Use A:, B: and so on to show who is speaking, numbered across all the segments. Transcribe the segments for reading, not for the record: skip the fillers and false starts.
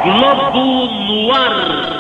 A: Globo no ar.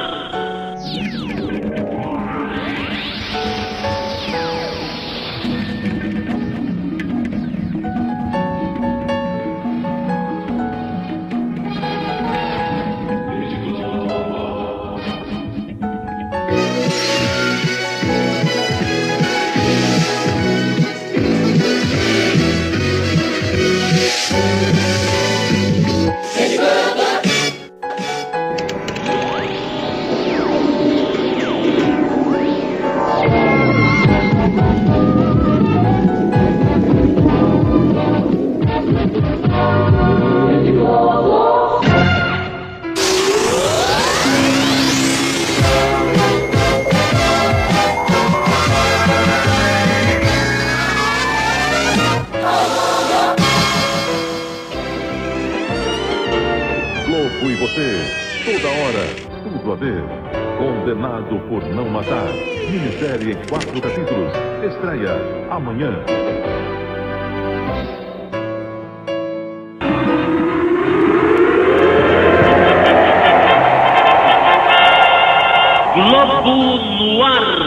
B: Globo e você, toda hora, tudo a ver. Condenado por não matar. Minissérie em 4 capítulos. Estreia amanhã.
A: Globo no ar.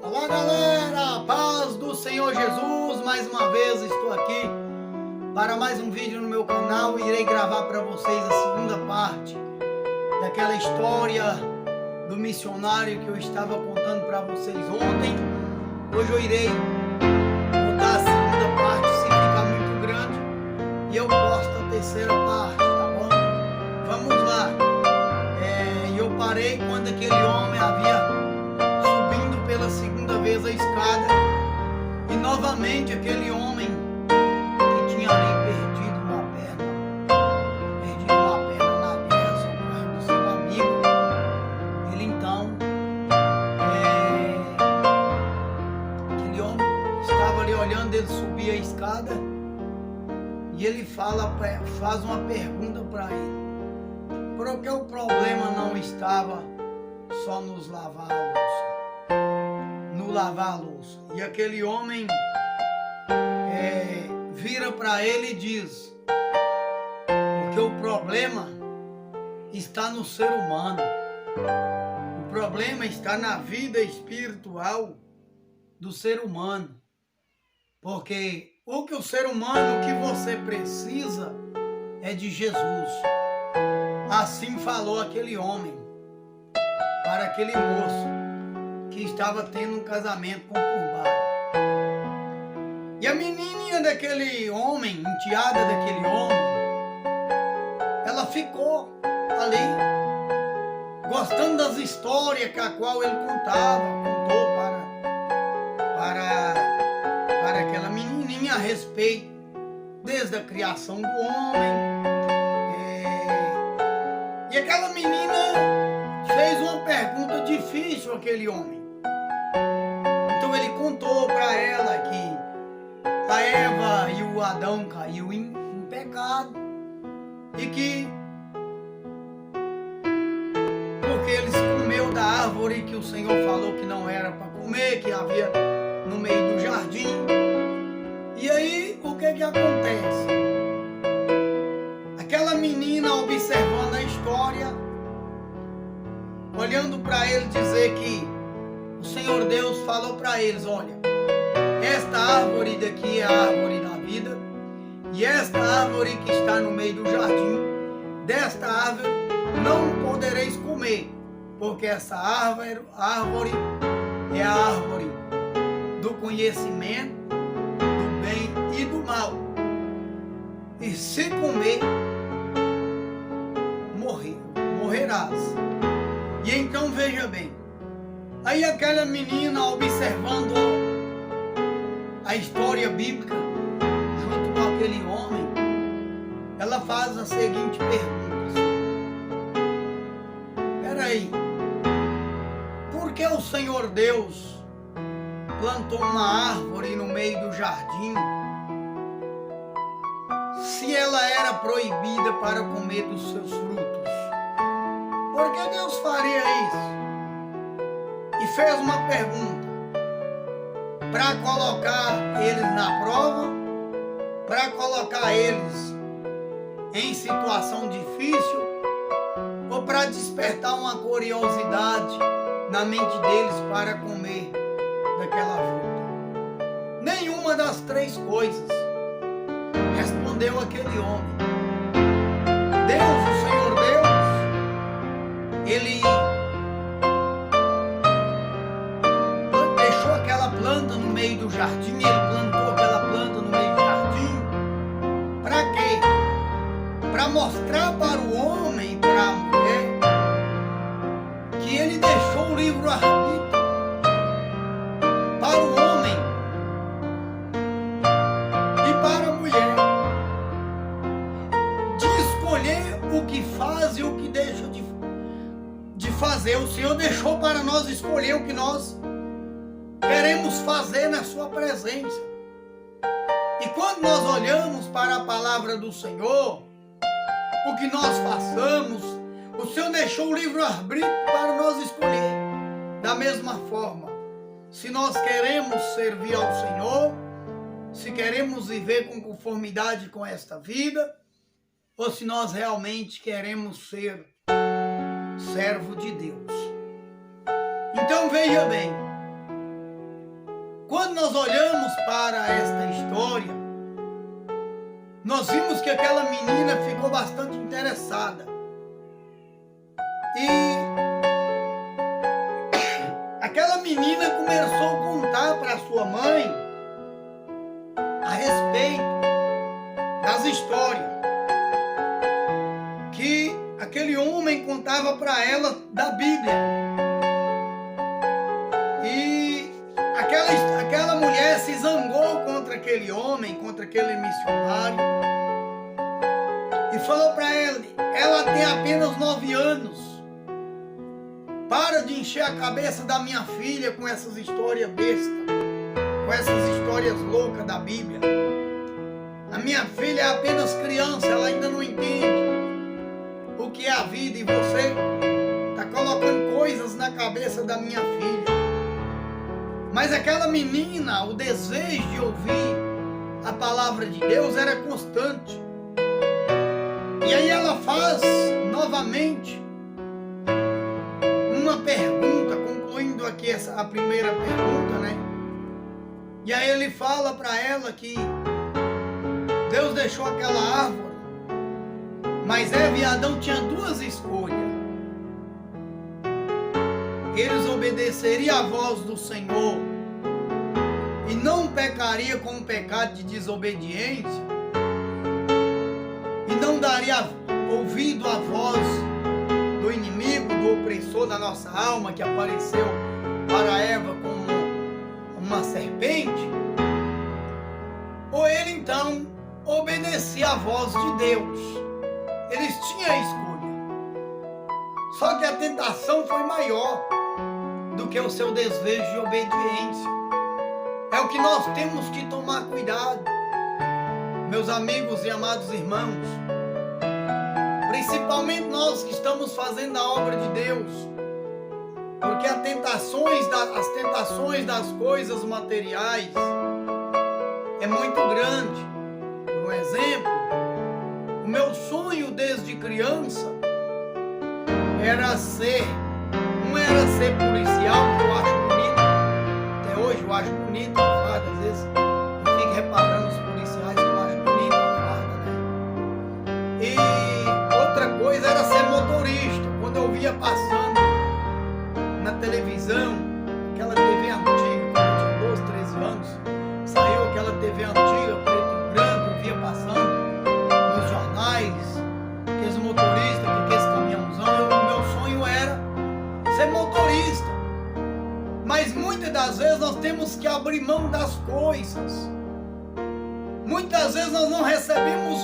C: Olá galera, paz do Senhor Jesus, mais uma vez estou aqui para mais um vídeo no meu canal. Irei gravar para vocês a segunda parte daquela história do missionário que eu estava contando para vocês ontem. Hoje eu irei contar a segunda parte, se ficar muito grande, e eu posto a terceira parte, tá bom? Vamos lá. Eu parei quando aquele homem havia pela segunda vez a escada, e novamente aquele homem que tinha ali perdido uma perna na guerra, socorrendo do seu amigo, ele então, aquele homem estava ali olhando, ele subia a escada e ele faz uma pergunta para ele, porque o problema não estava só nos lavar a louça. E aquele homem vira para ele e diz: porque o problema está no ser humano, o problema está na vida espiritual do ser humano, porque o que o ser humano que você precisa é de Jesus. Assim falou aquele homem para aquele moço que estava tendo um casamento conturbado. E a menininha daquele homem, enteada daquele homem, ela ficou ali, gostando das histórias que a qual ele contou para aquela menininha a respeito, desde a criação do homem. E aquela menina fez uma pergunta difícil àquele homem. Então ele contou para ela que a Eva e o Adão caiu em pecado, e que porque eles comeu da árvore que o Senhor falou que não era para comer, que havia no meio do jardim. E aí o que acontece? Aquela menina, observando a história, olhando para ele, dizer que o Senhor Deus falou para eles: olha, esta árvore daqui é a árvore da vida, e esta árvore que está no meio do jardim, desta árvore não podereis comer, porque essa árvore é a árvore do conhecimento do bem e do mal. e se comer, morrerás. E então veja bem, aí aquela menina, observando a história bíblica junto com aquele homem, ela faz a seguinte pergunta: peraí, por que o Senhor Deus plantou uma árvore no meio do jardim se ela era proibida para comer dos seus frutos? Por que Deus faria isso? E fez uma pergunta para colocar eles na prova, para colocar eles em situação difícil, ou para despertar uma curiosidade na mente deles para comer daquela fruta. Nenhuma das três coisas, respondeu aquele homem. Deus, o Senhor Deus, Ele deixou aquela planta no meio do jardim, Ele plantou aquela planta no meio do jardim. Para quê? Para mostrar para o homem e para a mulher que Ele deixou o livre-arbítrio para o homem e para a mulher de escolher o que faz e o que deixa de fazer. O Senhor deixou para nós escolher o que nós queremos fazer na sua presença. E quando nós olhamos para a palavra do Senhor, o que nós façamos, o Senhor deixou o livre-arbítrio para nós escolher. Da mesma forma, se nós queremos servir ao Senhor, se queremos viver com conformidade com esta vida, ou se nós realmente queremos ser servo de Deus. Então veja bem, quando nós olhamos para esta história, nós vimos que aquela menina ficou bastante interessada. E aquela menina começou a contar para sua mãe a respeito das histórias que aquele homem contava para ela da Bíblia. E aquela mulher se zangou contra aquele homem, contra aquele missionário, e falou para ela tem apenas 9 anos. Para de encher a cabeça da minha filha com essas histórias bestas, com essas histórias loucas da Bíblia. A minha filha é apenas criança, ela ainda não entende o que é a vida, e você está colocando coisas na cabeça da minha filha. Mas aquela menina, o desejo de ouvir a palavra de Deus era constante. E aí ela faz novamente uma pergunta, concluindo aqui a primeira pergunta, né? E aí ele fala para ela que Deus deixou aquela árvore, mas Eva e Adão tinham 2 escolhas. Eles obedeceriam à voz do Senhor e não pecariam com o pecado de desobediência, e não daria ouvido à voz do inimigo, do opressor da nossa alma, que apareceu para Eva como uma serpente, ou ele então obedecia à voz de Deus. Eles tinham a escolha. Só que a tentação foi maior do que o seu desejo de obediência. É o que nós temos que tomar cuidado, meus amigos e amados irmãos. Principalmente nós que estamos fazendo a obra de Deus. Porque as tentações das coisas materiais é muito grande. Por um exemplo, o meu sonho desde criança era ser policial, que eu acho bonito. Até hoje eu acho bonito a farda, às vezes eu fico reparando os policiais, eu acho bonito a farda, né? E outra coisa era ser motorista. Quando eu via passando na televisão, aquela TV antiga, quando eu tinha 12, 13 anos, saiu aquela TV antiga, preto e branco, eu via passando. Mas muitas das vezes nós temos que abrir mão das coisas. Muitas vezes nós não recebemos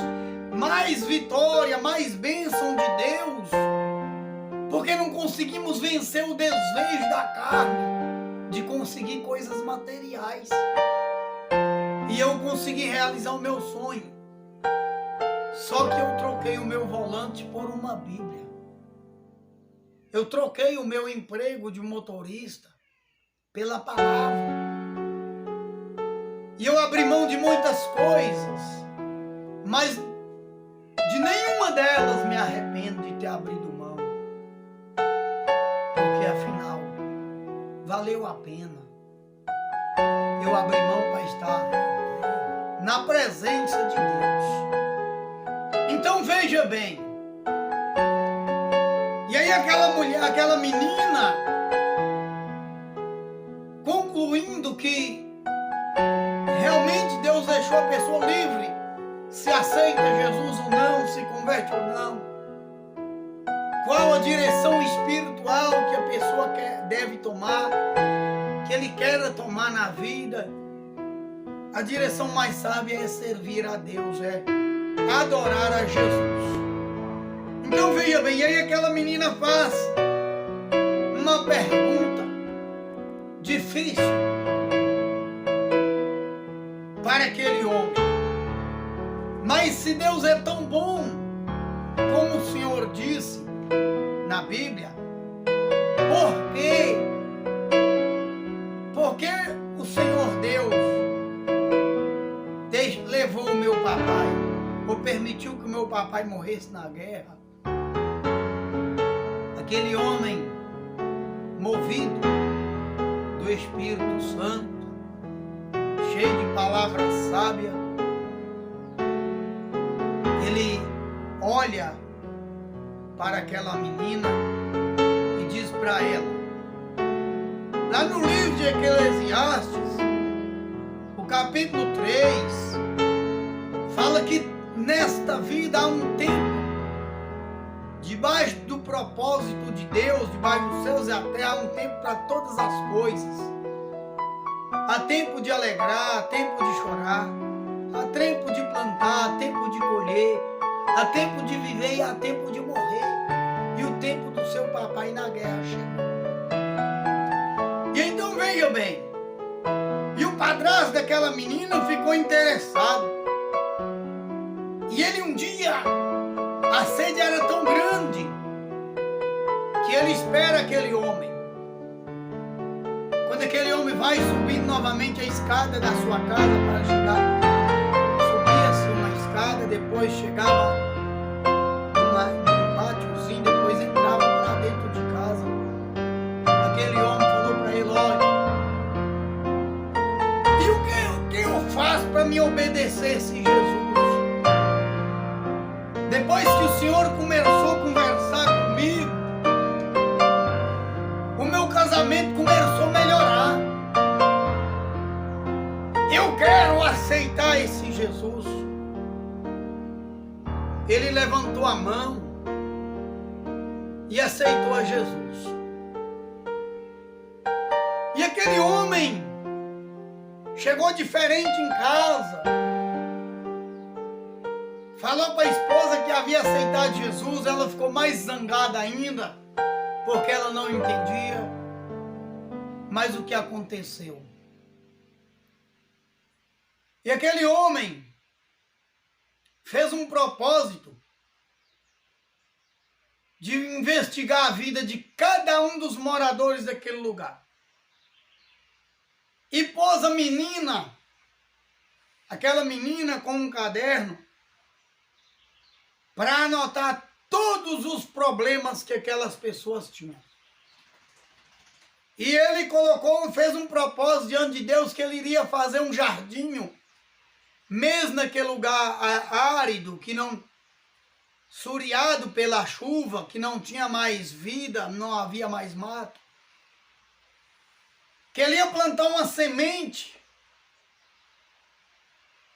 C: mais vitória, mais bênção de Deus, porque não conseguimos vencer o desejo da carne de conseguir coisas materiais. E eu consegui realizar o meu sonho. Só que eu troquei o meu volante por uma Bíblia. Eu troquei o meu emprego de motorista pela palavra. E eu abri mão de muitas coisas, mas de nenhuma delas me arrependo de ter abrido mão. Porque afinal, valeu a pena. Eu abri mão para estar na presença de Deus. Então veja bem. E aí aquela menina, concluindo que realmente Deus deixou a pessoa livre, se aceita Jesus ou não, se converte ou não, qual a direção espiritual que a pessoa deve tomar, que ele queira tomar na vida. A direção mais sábia é servir a Deus, é adorar a Jesus. Então veja bem, e aí aquela menina faz uma pergunta difícil para aquele homem. Mas se Deus é tão bom, como o Senhor disse na Bíblia, por que o Senhor Deus levou o meu papai, ou permitiu que o meu papai morresse na guerra? Aquele homem, movido do Espírito Santo, cheio de palavras sábias, ele olha para aquela menina e diz para ela, lá no livro de Eclesiastes, o capítulo 3, fala que nesta vida há um tempo, debaixo do propósito de Deus, debaixo dos céus e a terra, há um tempo para todas as coisas. Há tempo de alegrar, há tempo de chorar, há tempo de plantar, há tempo de colher, há tempo de viver e há tempo de morrer. E o tempo do seu papai na guerra chegou. E então veja bem, e o padrasto daquela menina ficou interessado. E ele um dia, a sede era tão grande, que ele espera aquele homem. Quando aquele homem vai subindo novamente a escada da sua casa para chegar, subia-se uma escada, depois chegava num pátiozinho, depois entrava para dentro de casa. Aquele homem falou para ele, olha, e o que eu faço para me obedecer esse Jesus? Depois que o Senhor começou a conversar comigo, o meu casamento começou a melhorar. Eu quero aceitar esse Jesus. Ele levantou a mão e aceitou a Jesus. E aquele homem chegou diferente em casa. Falou para a esposa que havia aceitado Jesus, ela ficou mais zangada ainda, porque ela não entendia. Mas o que aconteceu? E aquele homem fez um propósito de investigar a vida de cada um dos moradores daquele lugar. E pôs a menina, aquela menina com um caderno, para anotar todos os problemas que aquelas pessoas tinham. E ele fez um propósito diante de Deus que ele iria fazer um jardim, mesmo naquele lugar árido, que não suriado pela chuva, que não tinha mais vida, não havia mais mato. Que ele ia plantar uma semente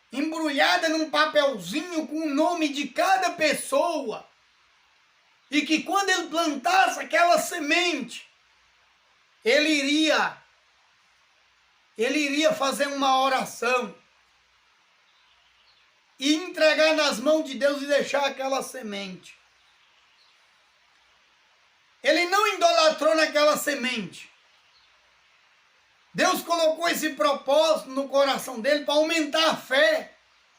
C: embrulhada num papelzinho com o nome de cada pessoa, e que quando ele plantasse aquela semente, ele iria ele iria fazer uma oração e entregar nas mãos de Deus e deixar aquela semente. Ele não idolatrou naquela semente. Deus colocou esse propósito no coração dele para aumentar a fé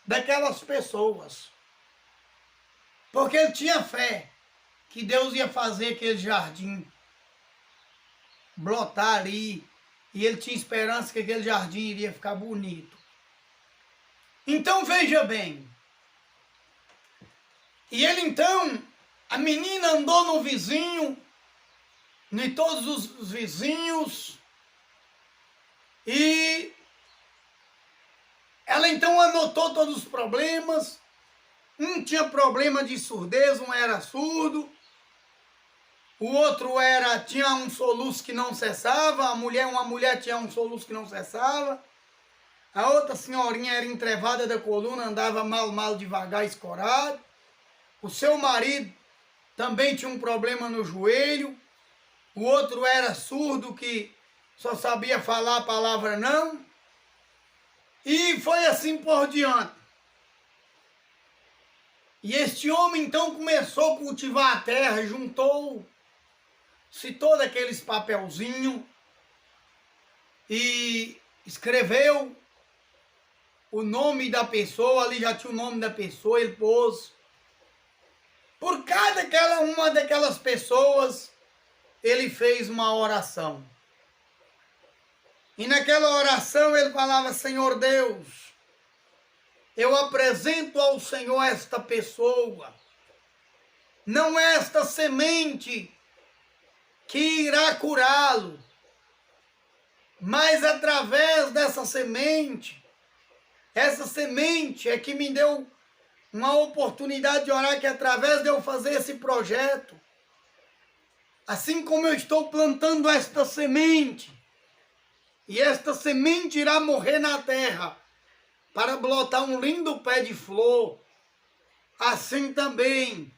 C: daquelas pessoas. Porque ele tinha fé que Deus ia fazer aquele jardim brotar ali. E ele tinha esperança que aquele jardim iria ficar bonito. Então veja bem. E ele então, a menina andou no vizinho, em todos os vizinhos, e ela então anotou todos os problemas. Um tinha problema de surdez, um era surdo. O outro tinha um soluço que não cessava. Uma mulher tinha um soluço que não cessava. A outra senhorinha era entrevada da coluna, andava mal devagar, escorado. O seu marido também tinha um problema no joelho. O outro era surdo, que só sabia falar a palavra não. E foi assim por diante. E este homem então começou a cultivar a terra, juntou-se todos aqueles papelzinhos e escreveu o nome da pessoa, ali já tinha o nome da pessoa, ele pôs. Por cada uma daquelas pessoas, ele fez uma oração. E naquela oração ele falava: Senhor Deus, eu apresento ao Senhor esta pessoa, não esta semente que irá curá-lo, mas através dessa semente, essa semente é que me deu uma oportunidade de orar, que através de eu fazer esse projeto, assim como eu estou plantando esta semente, e esta semente irá morrer na terra, para brotar um lindo pé de flor, assim também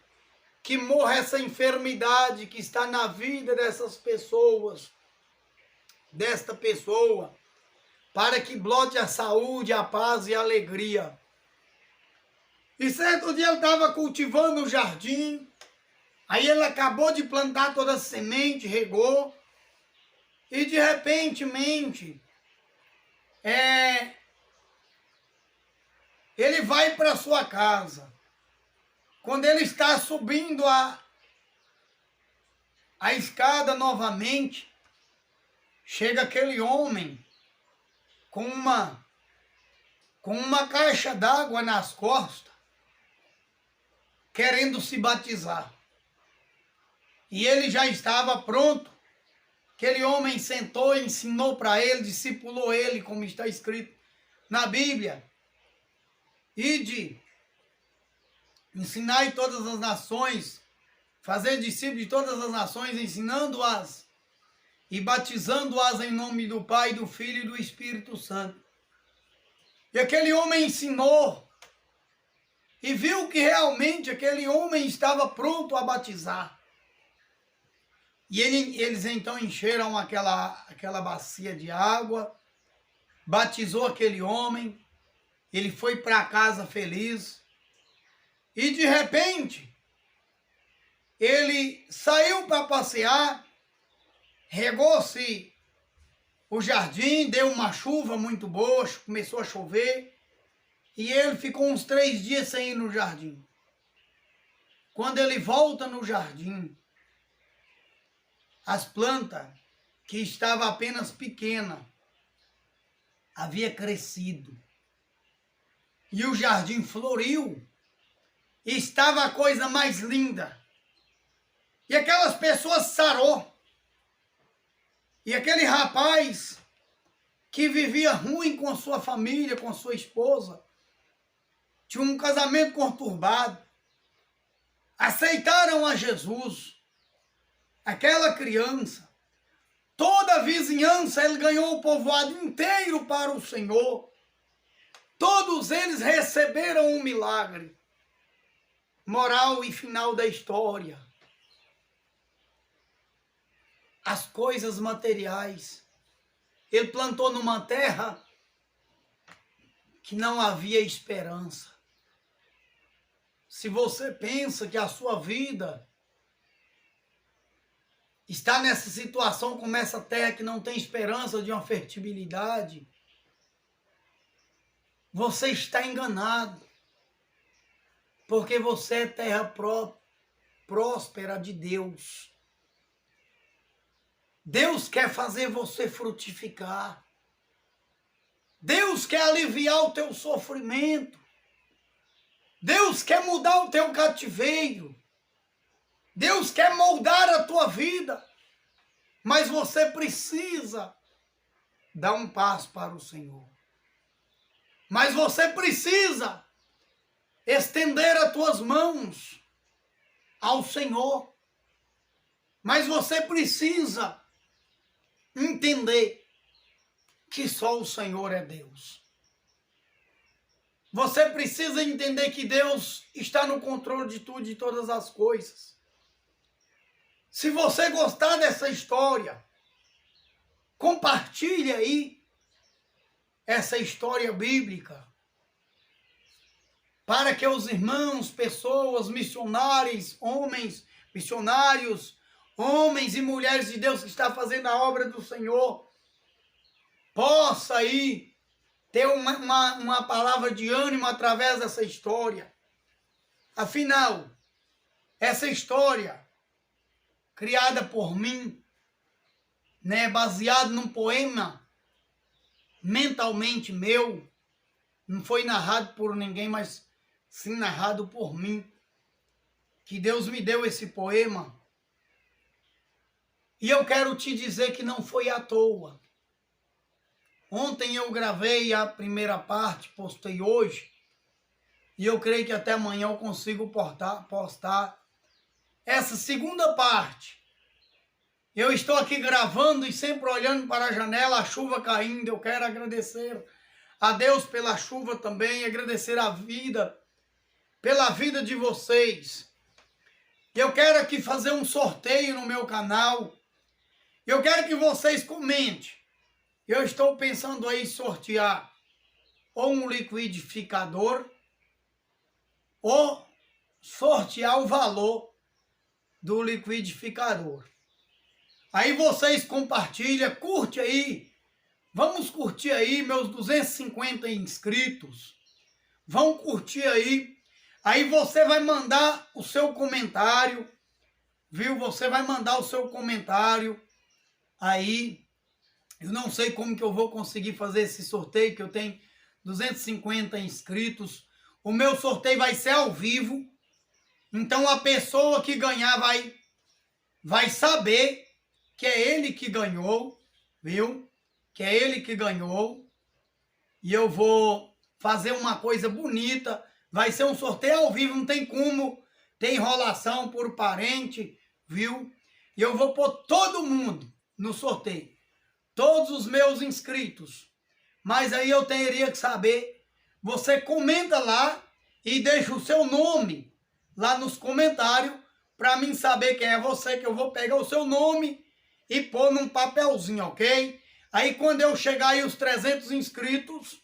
C: que morra essa enfermidade que está na vida dessas pessoas, desta pessoa, para que brote a saúde, a paz e a alegria. E certo dia ele estava cultivando o jardim, aí ele acabou de plantar toda a semente, regou, e de repentemente, ele vai para sua casa. Quando ele está subindo a escada novamente, chega aquele homem com uma caixa d'água nas costas, querendo se batizar. E ele já estava pronto. Aquele homem sentou, ensinou para ele, discipulou ele, como está escrito na Bíblia. Ide, ensinai todas as nações, fazer discípulos de todas as nações, ensinando-as e batizando-as em nome do Pai, do Filho e do Espírito Santo. E aquele homem ensinou e viu que realmente aquele homem estava pronto a batizar. E eles então encheram aquela bacia de água, batizou aquele homem. Ele foi para casa feliz e de repente ele saiu para passear, regou-se o jardim, deu uma chuva muito boa, começou a chover e ele ficou uns 3 dias sem ir no jardim. Quando ele volta no jardim, as plantas, que estavam apenas pequenas, havia crescido. E o jardim floriu. E estava a coisa mais linda. E aquelas pessoas sarou. E aquele rapaz que vivia ruim com a sua família, com a sua esposa, tinha um casamento conturbado, aceitaram a Jesus. Aquela criança, toda a vizinhança, ele ganhou o povoado inteiro para o Senhor. Todos eles receberam um milagre. Moral e final da história. As coisas materiais ele plantou numa terra que não havia esperança. Se você pensa que a sua vida está nessa situação como essa terra que não tem esperança de uma fertilidade, você está enganado. Porque você é terra próspera de Deus. Deus quer fazer você frutificar. Deus quer aliviar o teu sofrimento. Deus quer mudar o teu cativeiro. Deus quer moldar a tua vida. Mas você precisa dar um passo para o Senhor. Mas você precisa estender as tuas mãos ao Senhor. Mas você precisa entender que só o Senhor é Deus. Você precisa entender que Deus está no controle de tudo, de todas as coisas. Se você gostar dessa história, compartilhe aí essa história bíblica para que os irmãos, pessoas, missionários, homens, missionários, homens e mulheres de Deus que estão fazendo a obra do Senhor, possa aí ter uma palavra de ânimo através dessa história. Afinal, essa história, criada por mim, né, baseada num poema mentalmente meu, não foi narrado por ninguém, mas sim narrado por mim, que Deus me deu esse poema. E eu quero te dizer que não foi à toa. Ontem eu gravei a primeira parte, postei hoje, e eu creio que até amanhã eu consigo postar essa segunda parte. Eu estou aqui gravando e sempre olhando para a janela, a chuva caindo. Eu quero agradecer a Deus pela chuva também, agradecer a vida, pela vida de vocês. Eu quero aqui fazer um sorteio no meu canal. Eu quero que vocês comentem. Eu estou pensando aí em sortear ou um liquidificador ou sortear o valor do liquidificador. Aí vocês compartilham, curte aí. Vamos curtir aí meus 250 inscritos. Vão curtir aí. Aí você vai mandar o seu comentário, viu? Você vai mandar o seu comentário aí. Eu não sei como que eu vou conseguir fazer esse sorteio, que eu tenho 250 inscritos. O meu sorteio vai ser ao vivo. Então a pessoa que ganhar vai saber que é ele que ganhou, viu? Que é ele que ganhou. E eu vou fazer uma coisa bonita. Vai ser um sorteio ao vivo, não tem como ter enrolação por parente, viu? E eu vou pôr todo mundo no sorteio. Todos os meus inscritos. Mas aí eu teria que saber. Você comenta lá e deixa o seu nome lá nos comentários para mim saber quem é você, que eu vou pegar o seu nome e pôr num papelzinho, ok? Aí quando eu chegar aí os 300 inscritos,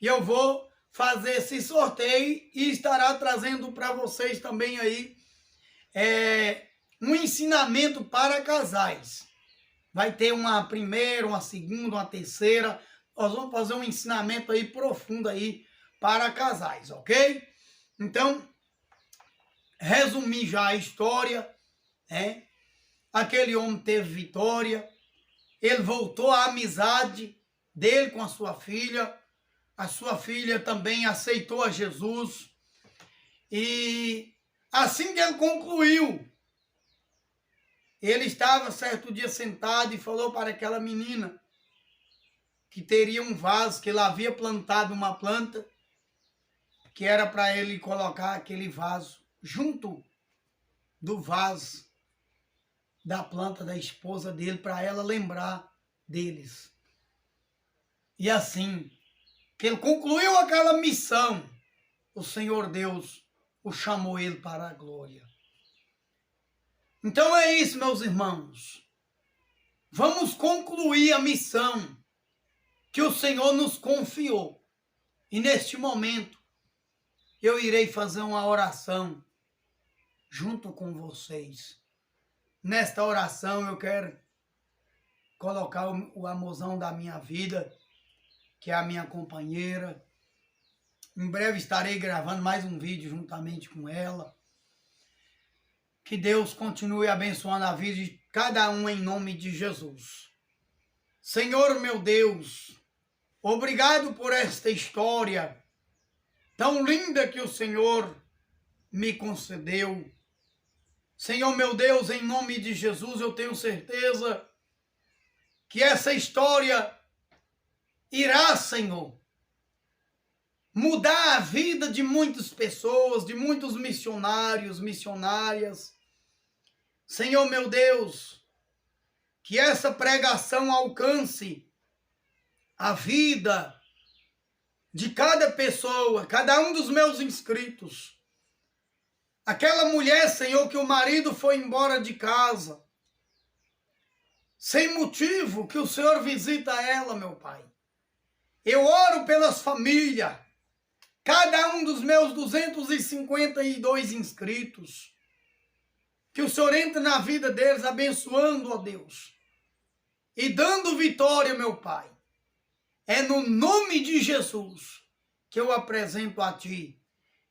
C: eu vou fazer esse sorteio e estará trazendo para vocês também aí um ensinamento para casais. Vai ter uma primeira, uma segunda, uma terceira. Nós vamos fazer um ensinamento aí profundo aí para casais, ok? Então, resumir já a história, né? Aquele homem teve vitória, ele voltou à amizade dele com a sua filha também aceitou a Jesus, e assim que ele concluiu, ele estava certo dia sentado e falou para aquela menina que teria um vaso, que ele havia plantado uma planta, que era para ele colocar aquele vaso junto do vaso da planta da esposa dele, para ela lembrar deles. E assim que ele concluiu aquela missão, o Senhor Deus o chamou ele para a glória. Então é isso, meus irmãos. Vamos concluir a missão que o Senhor nos confiou. E neste momento, eu irei fazer uma oração junto com vocês. Nesta oração eu quero colocar o amorzão da minha vida, que é a minha companheira. Em breve estarei gravando mais um vídeo juntamente com ela. Que Deus continue abençoando a vida de cada um em nome de Jesus. Senhor meu Deus, obrigado por esta história tão linda que o Senhor me concedeu. Senhor meu Deus, em nome de Jesus, eu tenho certeza que essa história irá, Senhor, mudar a vida de muitas pessoas, de muitos missionários, missionárias. Senhor meu Deus, que essa pregação alcance a vida de cada pessoa, cada um dos meus inscritos. Aquela mulher, Senhor, que o marido foi embora de casa, sem motivo, que o Senhor visita ela, meu Pai. Eu oro pelas famílias, cada um dos meus 252 inscritos, que o Senhor entre na vida deles, abençoando, ó Deus, e dando vitória, meu Pai. É no nome de Jesus que eu apresento a Ti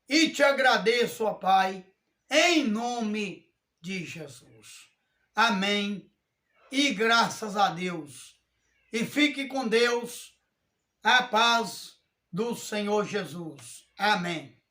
C: e te agradeço, ó Pai, em nome de Jesus. Amém. E graças a Deus. E fique com Deus, a paz do Senhor Jesus. Amém.